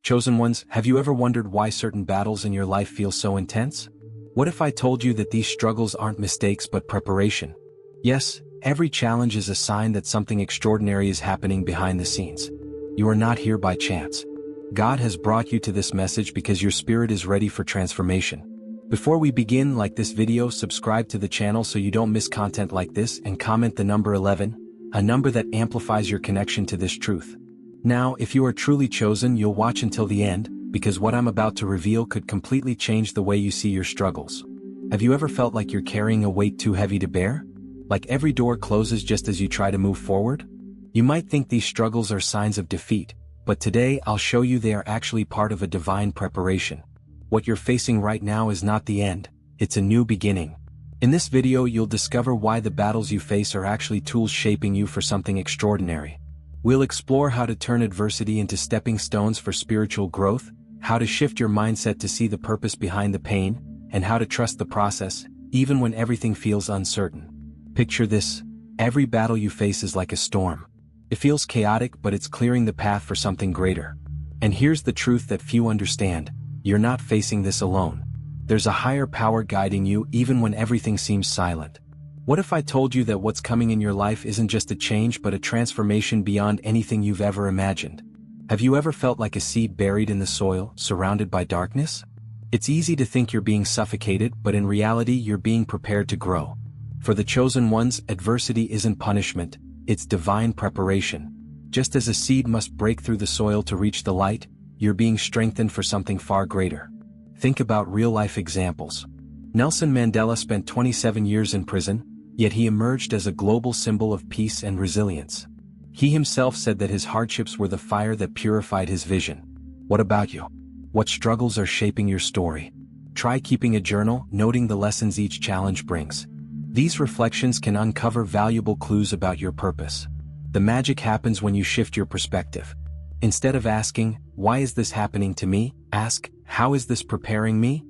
Chosen ones, have you ever wondered why certain battles in your life feel so intense? What if I told you that these struggles aren't mistakes but preparation? Yes, every challenge is a sign that something extraordinary is happening behind the scenes. You are not here by chance. God has brought you to this message because your spirit is ready for transformation. Before we begin, like this video, subscribe to the channel so you don't miss content like this, and comment the number 11, a number that amplifies your connection to this truth. Now, if you are truly chosen, you'll watch until the end, because what I'm about to reveal could completely change the way you see your struggles. Have you ever felt like you're carrying a weight too heavy to bear? Like every door closes just as you try to move forward? You might think these struggles are signs of defeat, but today I'll show you they are actually part of a divine preparation. What you're facing right now is not the end, it's a new beginning. In this video you'll discover why the battles you face are actually tools shaping you for something extraordinary. We'll explore how to turn adversity into stepping stones for spiritual growth, how to shift your mindset to see the purpose behind the pain, and how to trust the process, even when everything feels uncertain. Picture this: every battle you face is like a storm. It feels chaotic, but it's clearing the path for something greater. And here's the truth that few understand: you're not facing this alone. There's a higher power guiding you even when everything seems silent. What if I told you that what's coming in your life isn't just a change but a transformation beyond anything you've ever imagined? Have you ever felt like a seed buried in the soil, surrounded by darkness? It's easy to think you're being suffocated, but in reality you're being prepared to grow. For the chosen ones, adversity isn't punishment, it's divine preparation. Just as a seed must break through the soil to reach the light, you're being strengthened for something far greater. Think about real-life examples. Nelson Mandela spent 27 years in prison, yet he emerged as a global symbol of peace and resilience. He himself said that his hardships were the fire that purified his vision. What about you? What struggles are shaping your story? Try keeping a journal, noting the lessons each challenge brings. These reflections can uncover valuable clues about your purpose. The magic happens when you shift your perspective. Instead of asking, "Why is this happening to me?" ask, "How is this preparing me?"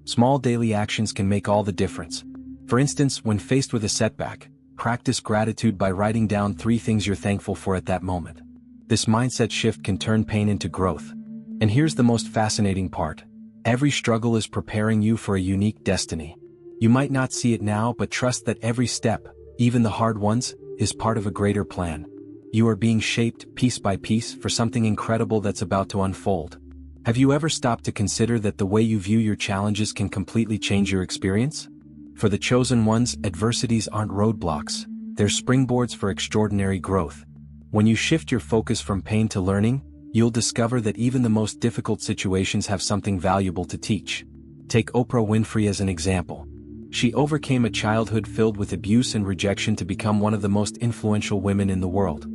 Small daily actions can make all the difference. For instance, when faced with a setback, practice gratitude by writing down 3 things you're thankful for at that moment. This mindset shift can turn pain into growth. And here's the most fascinating part: every struggle is preparing you for a unique destiny. You might not see it now, but trust that every step, even the hard ones, is part of a greater plan. You are being shaped, piece by piece, for something incredible that's about to unfold. Have you ever stopped to consider that the way you view your challenges can completely change your experience? For the chosen ones, adversities aren't roadblocks, they're springboards for extraordinary growth. When you shift your focus from pain to learning, you'll discover that even the most difficult situations have something valuable to teach. Take Oprah Winfrey as an example. She overcame a childhood filled with abuse and rejection to become one of the most influential women in the world.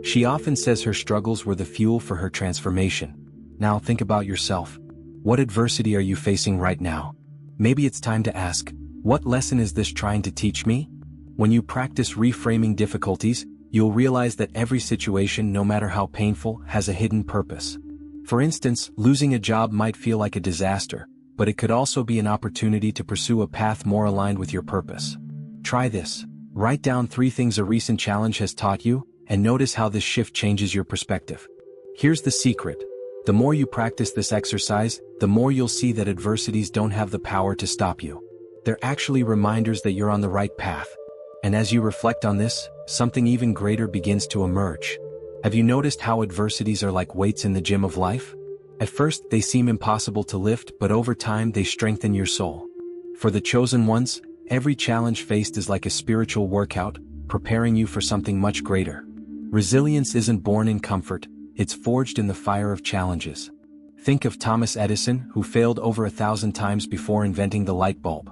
She often says her struggles were the fuel for her transformation. Now think about yourself. What adversity are you facing right now? Maybe it's time to ask, what lesson is this trying to teach me? When you practice reframing difficulties, you'll realize that every situation, no matter how painful, has a hidden purpose. For instance, losing a job might feel like a disaster, but it could also be an opportunity to pursue a path more aligned with your purpose. Try this. Write down 3 things a recent challenge has taught you, and notice how this shift changes your perspective. Here's the secret. The more you practice this exercise, the more you'll see that adversities don't have the power to stop you. They're actually reminders that you're on the right path. And as you reflect on this, something even greater begins to emerge. Have you noticed how adversities are like weights in the gym of life? At first, they seem impossible to lift, but over time they strengthen your soul. For the chosen ones, every challenge faced is like a spiritual workout, preparing you for something much greater. Resilience isn't born in comfort, it's forged in the fire of challenges. Think of Thomas Edison, who failed over 1,000 times before inventing the light bulb.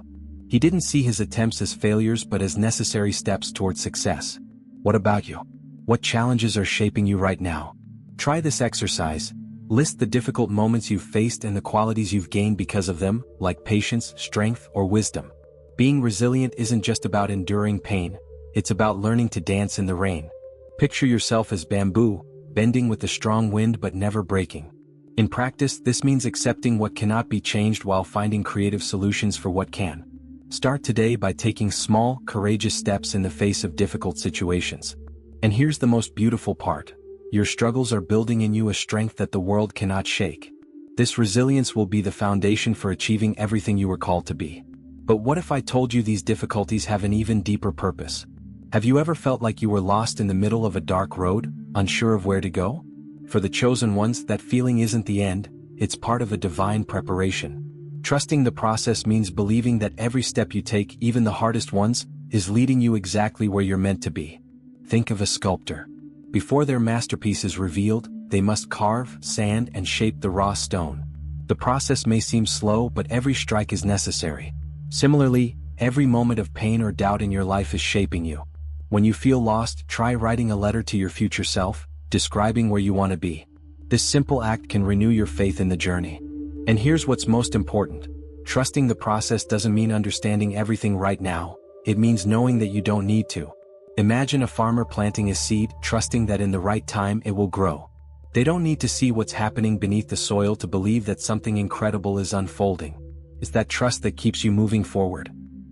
He didn't see his attempts as failures but as necessary steps toward success. What about you? What challenges are shaping you right now? Try this exercise. List the difficult moments you've faced and the qualities you've gained because of them, like patience, strength, or wisdom. Being resilient isn't just about enduring pain, it's about learning to dance in the rain. Picture yourself as bamboo, bending with the strong wind but never breaking. In practice, this means accepting what cannot be changed while finding creative solutions for what can. Start today by taking small, courageous steps in the face of difficult situations. And here's the most beautiful part. Your struggles are building in you a strength that the world cannot shake. This resilience will be the foundation for achieving everything you were called to be. But what if I told you these difficulties have an even deeper purpose? Have you ever felt like you were lost in the middle of a dark road, unsure of where to go? For the chosen ones, that feeling isn't the end, it's part of a divine preparation. Trusting the process means believing that every step you take, even the hardest ones, is leading you exactly where you're meant to be. Think of a sculptor. Before their masterpiece is revealed, they must carve, sand, and shape the raw stone. The process may seem slow, but every strike is necessary. Similarly, every moment of pain or doubt in your life is shaping you. When you feel lost, try writing a letter to your future self, describing where you want to be. This simple act can renew your faith in the journey. And here's what's most important. Trusting the process doesn't mean understanding everything right now. It means knowing that you don't need to. Imagine a farmer planting a seed, trusting that in the right time it will grow. They don't need to see what's happening beneath the soil to believe that something incredible is unfolding. It's that trust that keeps you moving forward.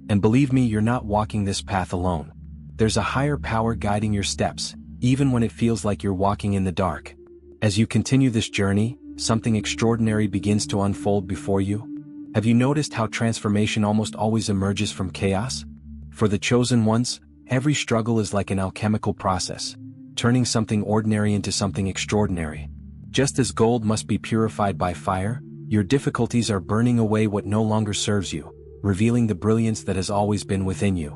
And believe me, you're not walking this path alone. There's a higher power guiding your steps, even when it feels like you're walking in the dark. As you continue this journey, something extraordinary begins to unfold before you. Have you noticed how transformation almost always emerges from chaos? For the chosen ones, every struggle is like an alchemical process, turning something ordinary into something extraordinary. Just as gold must be purified by fire, your difficulties are burning away what no longer serves you, revealing the brilliance that has always been within you.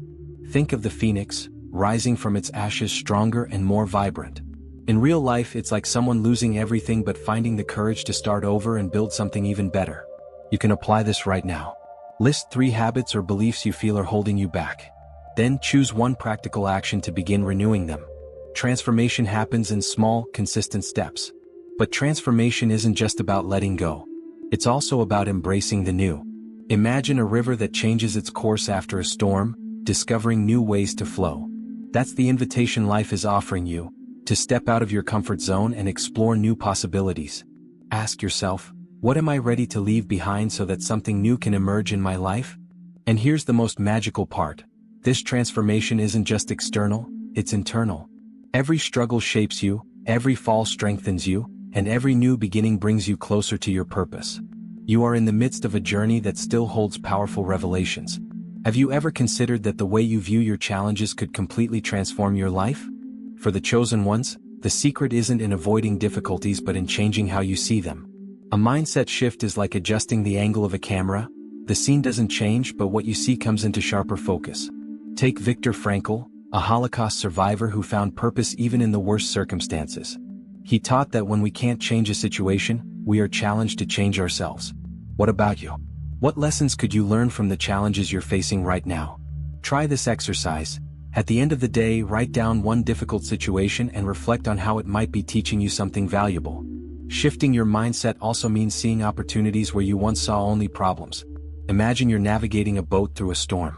Think of the phoenix, rising from its ashes stronger and more vibrant. In real life, it's like someone losing everything but finding the courage to start over and build something even better. You can apply this right now. List 3 habits or beliefs you feel are holding you back. Then choose one practical action to begin renewing them. Transformation happens in small, consistent steps. But transformation isn't just about letting go. It's also about embracing the new. Imagine a river that changes its course after a storm, discovering new ways to flow. That's the invitation life is offering you, to step out of your comfort zone and explore new possibilities. Ask yourself, what am I ready to leave behind so that something new can emerge in my life? And here's the most magical part. This transformation isn't just external, it's internal. Every struggle shapes you, every fall strengthens you, and every new beginning brings you closer to your purpose. You are in the midst of a journey that still holds powerful revelations. Have you ever considered that the way you view your challenges could completely transform your life? For the chosen ones, the secret isn't in avoiding difficulties but in changing how you see them. A mindset shift is like adjusting the angle of a camera. The scene doesn't change, but what you see comes into sharper focus. Take Viktor Frankl, a Holocaust survivor who found purpose even in the worst circumstances. He taught that when we can't change a situation, we are challenged to change ourselves. What about you? What lessons could you learn from the challenges you're facing right now? Try this exercise. At the end of the day, write down one difficult situation and reflect on how it might be teaching you something valuable. Shifting your mindset also means seeing opportunities where you once saw only problems. Imagine you're navigating a boat through a storm.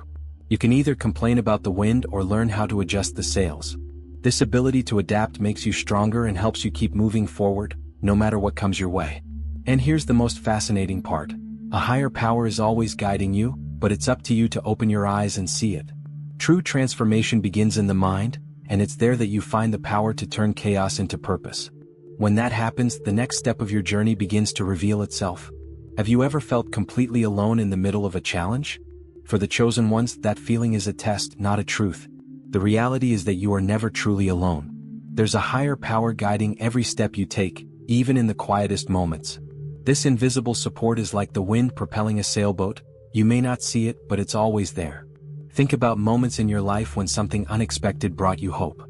You can either complain about the wind or learn how to adjust the sails. This ability to adapt makes you stronger and helps you keep moving forward, no matter what comes your way. And here's the most fascinating part. A higher power is always guiding you, but it's up to you to open your eyes and see it. True transformation begins in the mind, and it's there that you find the power to turn chaos into purpose. When that happens, the next step of your journey begins to reveal itself. Have you ever felt completely alone in the middle of a challenge? For the chosen ones, that feeling is a test, not a truth. The reality is that you are never truly alone. There's a higher power guiding every step you take, even in the quietest moments. This invisible support is like the wind propelling a sailboat. You may not see it, but it's always there. Think about moments in your life when something unexpected brought you hope.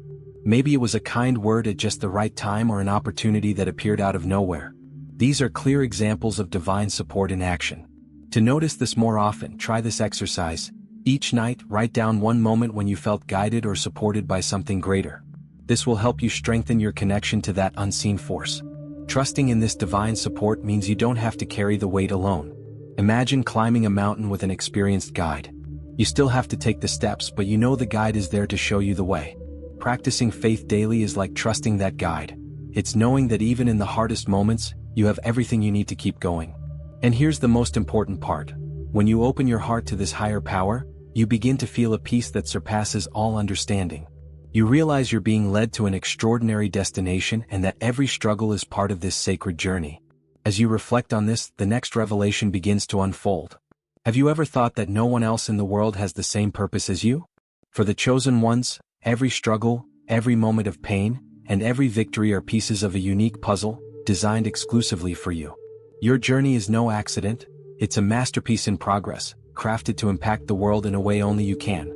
Maybe it was a kind word at just the right time or an opportunity that appeared out of nowhere. These are clear examples of divine support in action. To notice this more often, try this exercise. Each night, write down one moment when you felt guided or supported by something greater. This will help you strengthen your connection to that unseen force. Trusting in this divine support means you don't have to carry the weight alone. Imagine climbing a mountain with an experienced guide. You still have to take the steps, but you know the guide is there to show you the way. Practicing faith daily is like trusting that guide. It's knowing that even in the hardest moments, you have everything you need to keep going. And here's the most important part. When you open your heart to this higher power, you begin to feel a peace that surpasses all understanding. You realize you're being led to an extraordinary destination and that every struggle is part of this sacred journey. As you reflect on this, the next revelation begins to unfold. Have you ever thought that no one else in the world has the same purpose as you? For the chosen ones, every struggle, every moment of pain, and every victory are pieces of a unique puzzle, designed exclusively for you. Your journey is no accident, it's a masterpiece in progress, crafted to impact the world in a way only you can.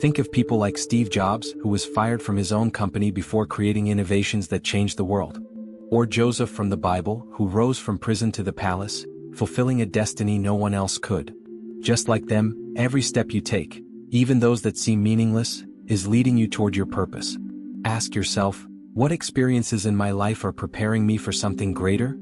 Think of people like Steve Jobs, who was fired from his own company before creating innovations that changed the world. Or Joseph from the Bible, who rose from prison to the palace, fulfilling a destiny no one else could. Just like them, every step you take, even those that seem meaningless, is leading you toward your purpose. Ask yourself, what experiences in my life are preparing me for something greater?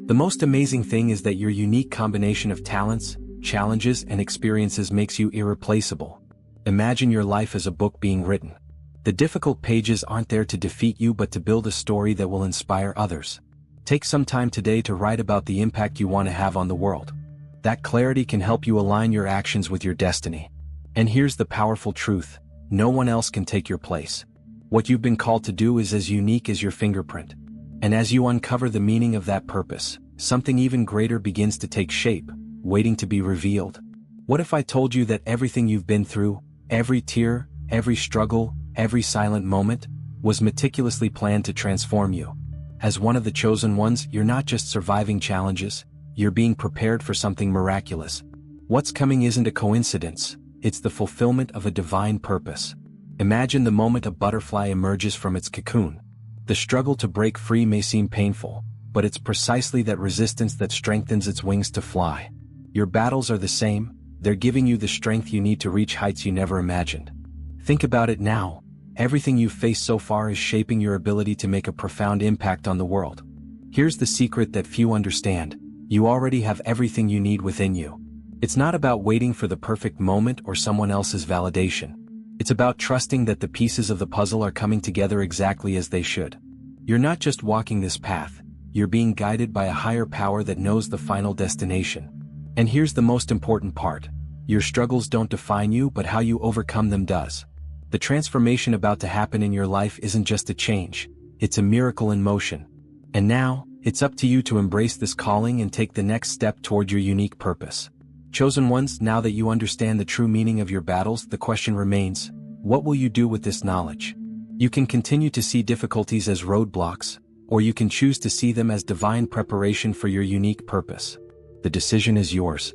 The most amazing thing is that your unique combination of talents, challenges, and experiences makes you irreplaceable. Imagine your life as a book being written. The difficult pages aren't there to defeat you but to build a story that will inspire others. Take some time today to write about the impact you want to have on the world. That clarity can help you align your actions with your destiny. And here's the powerful truth: no one else can take your place. What you've been called to do is as unique as your fingerprint. And as you uncover the meaning of that purpose, something even greater begins to take shape, waiting to be revealed. What if I told you that everything you've been through, every tear, every struggle, every silent moment, was meticulously planned to transform you? As one of the chosen ones, you're not just surviving challenges, you're being prepared for something miraculous. What's coming isn't a coincidence, it's the fulfillment of a divine purpose. Imagine the moment a butterfly emerges from its cocoon. The struggle to break free may seem painful, but it's precisely that resistance that strengthens its wings to fly. Your battles are the same, they're giving you the strength you need to reach heights you never imagined. Think about it now. Everything you've faced so far is shaping your ability to make a profound impact on the world. Here's the secret that few understand: you already have everything you need within you. It's not about waiting for the perfect moment or someone else's validation. It's about trusting that the pieces of the puzzle are coming together exactly as they should. You're not just walking this path, you're being guided by a higher power that knows the final destination. And here's the most important part: your struggles don't define you, but how you overcome them does. The transformation about to happen in your life isn't just a change, it's a miracle in motion. And now, it's up to you to embrace this calling and take the next step toward your unique purpose. Chosen ones, now that you understand the true meaning of your battles, the question remains: what will you do with this knowledge? You can continue to see difficulties as roadblocks, or you can choose to see them as divine preparation for your unique purpose. The decision is yours.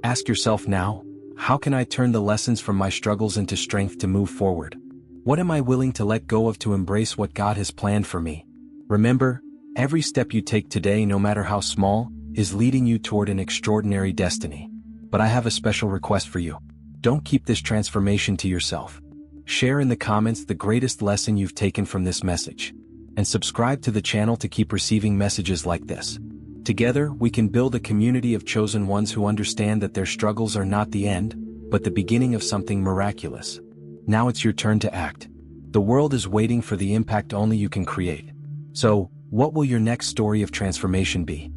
Ask yourself now, how can I turn the lessons from my struggles into strength to move forward? What am I willing to let go of to embrace what God has planned for me? Remember, every step you take today, no matter how small, is leading you toward an extraordinary destiny. But I have a special request for you. Don't keep this transformation to yourself. Share in the comments the greatest lesson you've taken from this message. And subscribe to the channel to keep receiving messages like this. Together, we can build a community of chosen ones who understand that their struggles are not the end, but the beginning of something miraculous. Now it's your turn to act. The world is waiting for the impact only you can create. So, what will your next story of transformation be?